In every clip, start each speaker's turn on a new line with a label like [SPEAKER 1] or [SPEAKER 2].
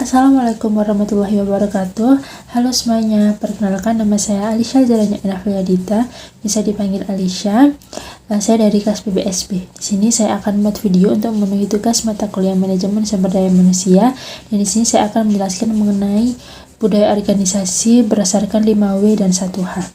[SPEAKER 1] Assalamualaikum warahmatullahi wabarakatuh. Halo semuanya, perkenalkan nama saya Alisha Zaranya Enafriadita, bisa dipanggil Alisha. Saya dari kelas PBSB. Di sini saya akan membuat video untuk memenuhi tugas mata kuliah manajemen sumber daya manusia. Dan di sini saya akan menjelaskan mengenai budaya organisasi berdasarkan 5W dan 1H.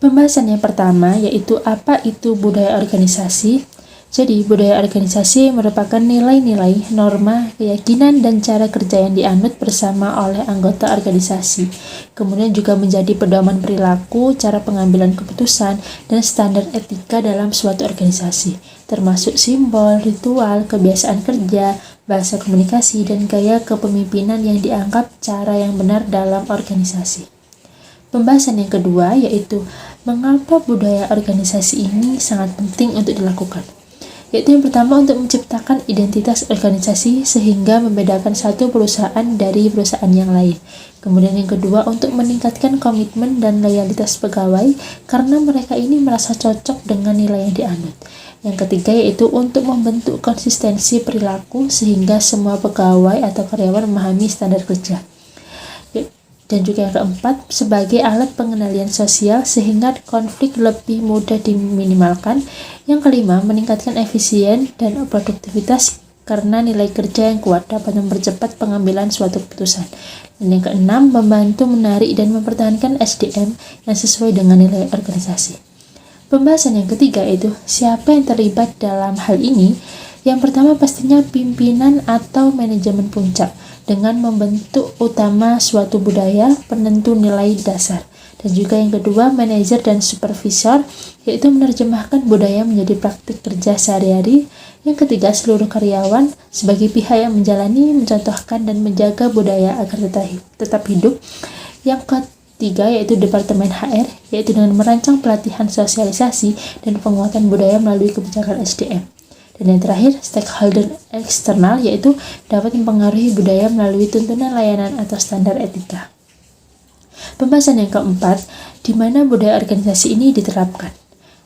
[SPEAKER 1] Pembahasan yang pertama yaitu apa itu budaya organisasi. Jadi, budaya organisasi merupakan nilai-nilai, norma, keyakinan, dan cara kerja yang dianut bersama oleh anggota organisasi. Kemudian juga menjadi pedoman perilaku, cara pengambilan keputusan, dan standar etika dalam suatu organisasi, termasuk simbol, ritual, kebiasaan kerja, bahasa komunikasi, dan gaya kepemimpinan yang dianggap cara yang benar dalam organisasi. Pembahasan yang kedua yaitu mengapa budaya organisasi ini sangat penting untuk dilakukan. Yaitu yang pertama untuk menciptakan identitas organisasi sehingga membedakan satu perusahaan dari perusahaan yang lain. Kemudian yang kedua untuk meningkatkan komitmen dan loyalitas pegawai karena mereka ini merasa cocok dengan nilai yang dianut. Yang ketiga yaitu untuk membentuk konsistensi perilaku sehingga semua pegawai atau karyawan memahami standar kerja. Dan juga yang keempat, sebagai alat pengendalian sosial sehingga konflik lebih mudah diminimalkan. Yang kelima, meningkatkan efisien dan produktivitas karena nilai kerja yang kuat dapat mempercepat pengambilan suatu keputusan. Dan yang keenam, membantu menarik dan mempertahankan SDM yang sesuai dengan nilai organisasi. Pembahasan yang ketiga yaitu siapa yang terlibat dalam hal ini. Yang pertama pastinya pimpinan atau manajemen puncak dengan membentuk utama suatu budaya penentu nilai dasar. Dan juga yang kedua manajer dan supervisor yaitu menerjemahkan budaya menjadi praktik kerja sehari-hari. Yang ketiga seluruh karyawan sebagai pihak yang menjalani, mencontohkan dan menjaga budaya agar tetap hidup. Yang ketiga yaitu Departemen HR yaitu dengan merancang pelatihan sosialisasi dan penguatan budaya melalui kebijakan SDM. Dan yang terakhir, stakeholder eksternal yaitu dapat mempengaruhi budaya melalui tuntunan layanan atau standar etika. Pembahasan yang keempat, di mana budaya organisasi ini diterapkan,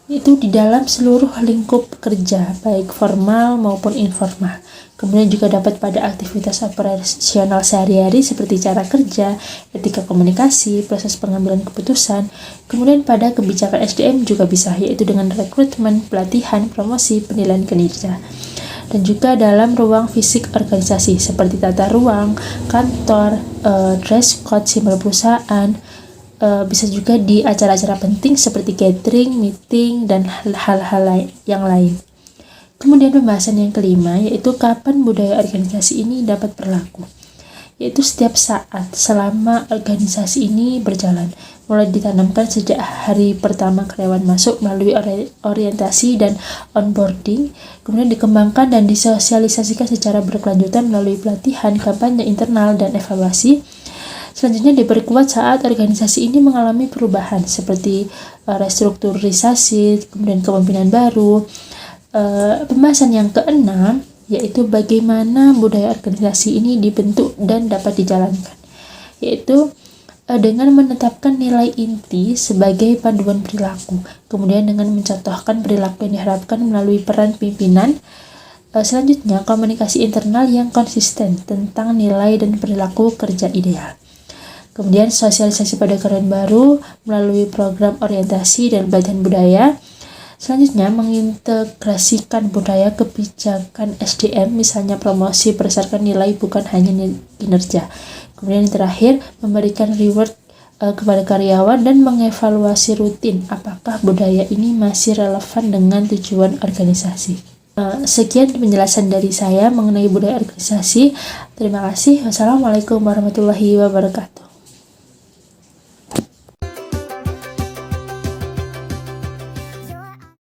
[SPEAKER 1] yaitu di dalam seluruh lingkup kerja, baik formal maupun informal. Kemudian juga dapat pada aktivitas operasional sehari-hari seperti cara kerja, etika komunikasi, proses pengambilan keputusan. Kemudian pada kebijakan SDM juga bisa, yaitu dengan rekrutmen, pelatihan, promosi, penilaian kinerja. Dan juga dalam ruang fisik organisasi seperti tata ruang, kantor, dress code, simbol perusahaan. Bisa juga di acara-acara penting seperti catering, meeting, dan hal-hal yang lain. Kemudian pembahasan yang kelima yaitu kapan budaya organisasi ini dapat berlaku, yaitu setiap saat selama organisasi ini berjalan, mulai ditanamkan sejak hari pertama karyawan masuk melalui orientasi dan onboarding, kemudian dikembangkan dan disosialisasikan secara berkelanjutan melalui pelatihan, kampanye internal, dan evaluasi. Selanjutnya diperkuat saat organisasi ini mengalami perubahan seperti restrukturisasi, kemudian kepemimpinan baru. Pembahasan yang keenam yaitu bagaimana budaya organisasi ini dibentuk dan dapat dijalankan, yaitu dengan menetapkan nilai inti sebagai panduan perilaku, kemudian dengan mencontohkan perilaku yang diharapkan melalui peran pimpinan. Selanjutnya komunikasi internal yang konsisten tentang nilai dan perilaku kerja ideal. Kemudian sosialisasi pada karyawan baru melalui program orientasi dan pelatihan budaya. Selanjutnya mengintegrasikan budaya kebijakan SDM, misalnya promosi berdasarkan nilai bukan hanya kinerja. Kemudian yang terakhir memberikan reward kepada karyawan dan mengevaluasi rutin apakah budaya ini masih relevan dengan tujuan organisasi. Sekian penjelasan dari saya mengenai budaya organisasi. Terima kasih. Wassalamualaikum warahmatullahi wabarakatuh.